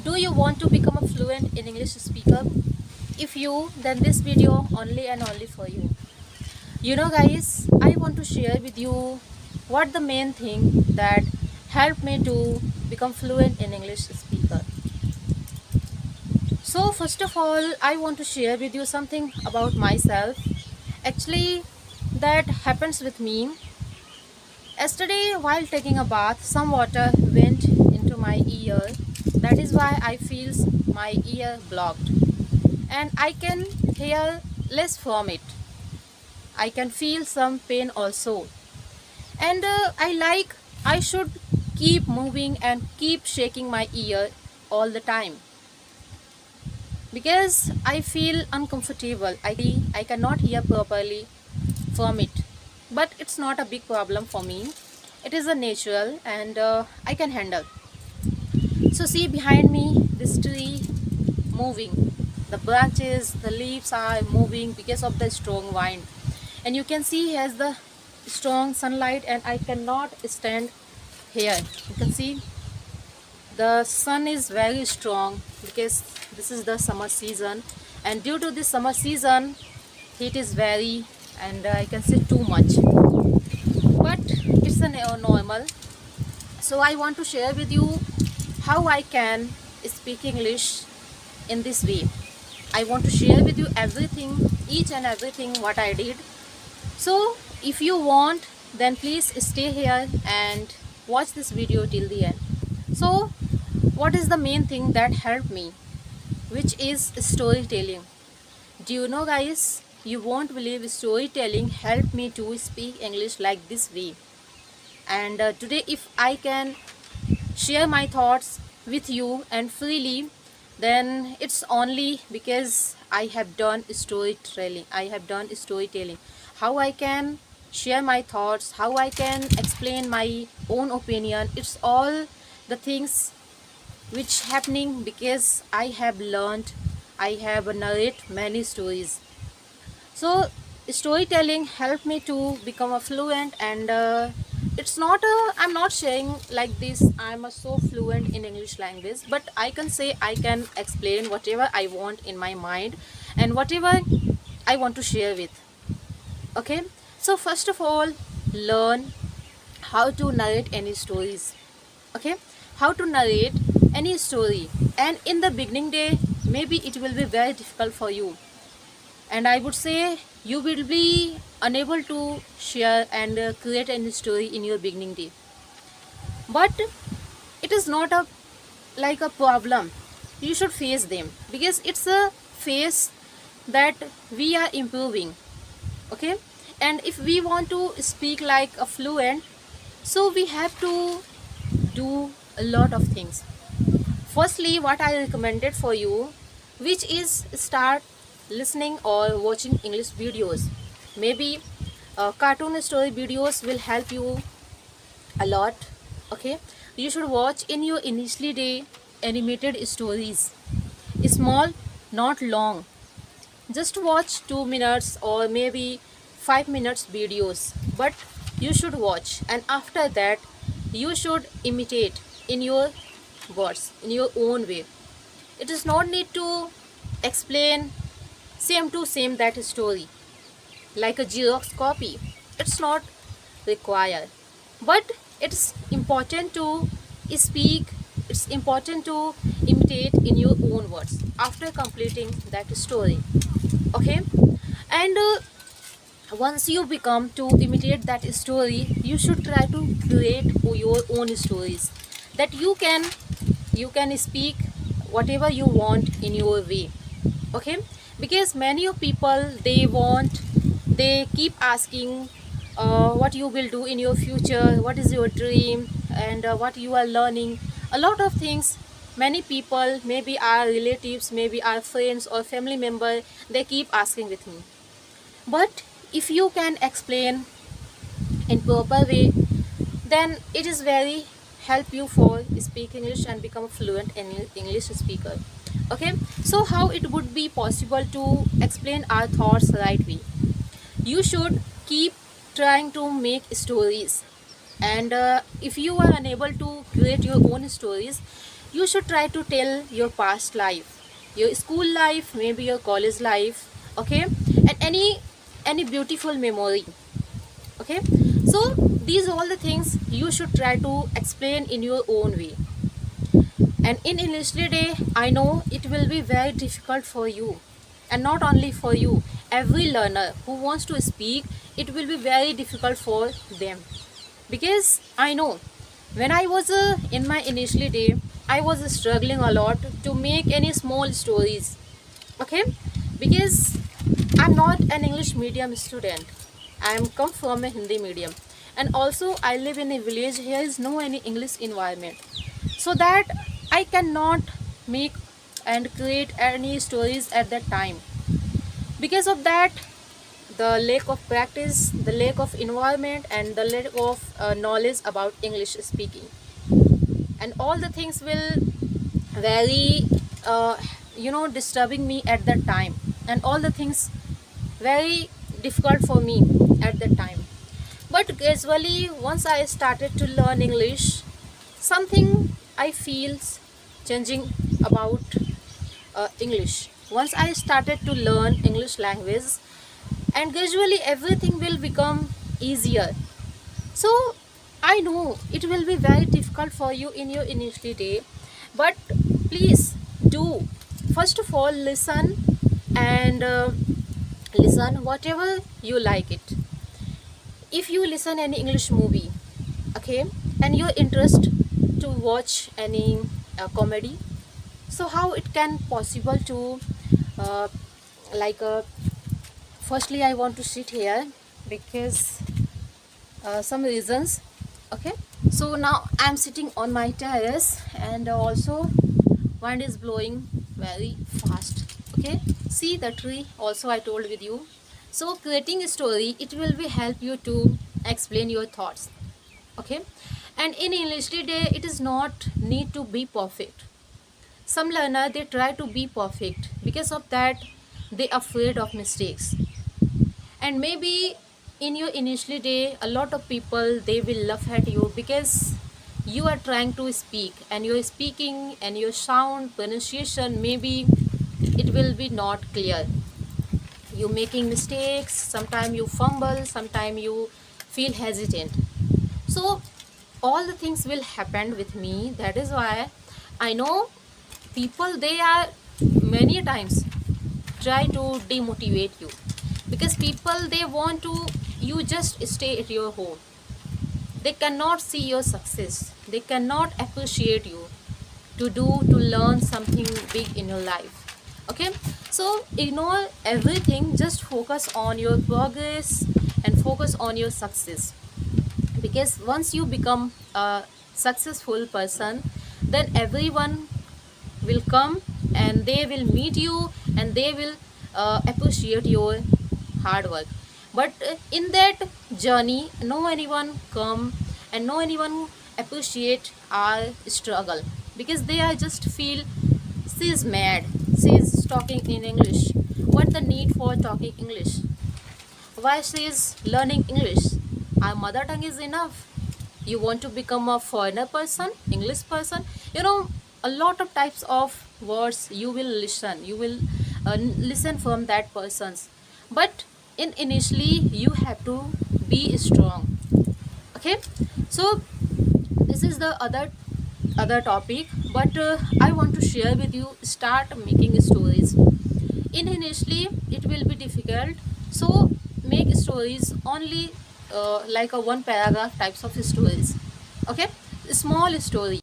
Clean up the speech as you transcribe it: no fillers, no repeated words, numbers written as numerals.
Do you want to become a fluent in English speaker? If you, then this video only and only for you. You know guys, I want to share with you what the main thing that helped me to become fluent in English speaker. So first of all, I want to share with you something about myself. Actually, that happens with me. Yesterday, while taking a bath, some water went into my ear. That is why I feel my ear blocked. And I can hear less from it. I can feel some pain also. And I should keep moving and keep shaking my ear all the time. Because I feel uncomfortable. I cannot hear properly from it. But it's not a big problem for me. It is a natural and I can handle. So see behind me this tree moving. The branches, the leaves are moving because of the strong wind. And you can see here's the strong sunlight and I cannot stand here. You can see the sun is very strong because this is the summer season, and due to this summer season heat is very, and I can say too much, but it's a normal. So I want to share with you how I can speak English in this way. I want to share with you everything, each and everything what I did. So if you want, then please stay here and watch this video till the end. So what is the main thing that helped me, which is storytelling. Do you know guys, you won't believe storytelling helped me to speak English like this way. And today if I can share my thoughts with you and freely, then it's only because I have done storytelling. How I can share my thoughts, how I can explain my own opinion, it's all the things which happening because I have learned, I have narrate many stories. So storytelling helped me to become a fluent, and it's not a, I'm not saying like this I'm a so fluent in English language, but I can say I can explain whatever I want in my mind and whatever I want to share with. Okay, so first of all, learn how to narrate any stories. Okay, how to narrate any story, and in the beginning day maybe it will be very difficult for you, and I would say you will be unable to share and create any story in your beginning day, but it is not a like a problem. You should face them because it's a phase that we are improving. Okay, and if we want to speak like a fluent, so we have to do a lot of things. Firstly, what I recommended for you, which is start listening or watching English videos. Maybe cartoon story videos will help you a lot. Okay, you should watch in your initially day animated stories, small, not long. Just watch 2 minutes or maybe 5 minutes videos, but you should watch, and after that you should imitate in your words, in your own way. It is not need to explain same to same that story like a Xerox copy. It's not required, but it's important to speak, it's important to imitate in your own words after completing that story. Okay, and once you become to imitate that story, you should try to create your own stories that you can speak whatever you want in your way. Okay, because many of people they keep asking what you will do in your future, what is your dream, and what you are learning, a lot of things. Many people, maybe our relatives, maybe our friends or family member, they keep asking with me. But if you can explain in proper way, then it is very help you for speak English and become a fluent English speaker. Okay, so how it would be possible to explain our thoughts right way? You should keep trying to make stories, and if you are unable to create your own stories, you should try to tell your past life, your school life, maybe your college life, okay, and any beautiful memory, okay. So these all the things you should try to explain in your own way. And in English Day, I know it will be very difficult for you, and not only for you, every learner who wants to speak, it will be very difficult for them. Because I know when I was in my initial day, I was struggling a lot to make any small stories, okay, because I'm not an English medium student. I'm come from a Hindi medium, and also I live in a village. Here is no any English environment, so that I cannot make and create any stories at that time. Because of that, the lack of practice, the lack of environment, and the lack of knowledge about English speaking, and all the things will very disturbing me at that time, and all the things very difficult for me at that time. But gradually, once I started to learn English, something I feels changing about English. Once I started to learn English language, and gradually everything will become easier. So I know it will be very difficult for you in your initial day, but please do. First of all, listen, and listen whatever you like it. If you listen any English movie, okay, and you're interested to watch any comedy, so how it can possible to uh, like firstly I want to sit here because some reasons, okay. So now I'm sitting on my terrace, and also wind is blowing very fast, okay. See the tree also I told with you. So creating a story, it will be help you to explain your thoughts, okay. And in English today, it is not need to be perfect. Some learner they try to be perfect, because of that they afraid of mistakes. And maybe in your initial day, a lot of people they will laugh at you because you are trying to speak, and your speaking and your sound pronunciation, maybe it will be not clear. You making mistakes, sometimes you fumble, sometimes you feel hesitant. So all the things will happen with me. That is why I know people they are many times try to demotivate you, because people they want to you just stay at your home. They cannot see your success, they cannot appreciate you to learn something big in your life, okay. So ignore everything, just focus on your progress and focus on your success. Because once you become a successful person, then everyone will come and they will meet you, and they will appreciate your hard work. But in that journey, no anyone come and no anyone appreciate our struggle, because they are just feel she is mad, she is talking in English, what the need for talking English, why she is learning English, our mother tongue is enough. You want to become a foreigner person, English person, you know, a lot of types of words you will listen, you will listen from that persons. But in initially you have to be strong, okay. So this is the other topic, but I want to share with you, start making stories. In initially it will be difficult, so make stories only like a one paragraph types of stories, okay, small story.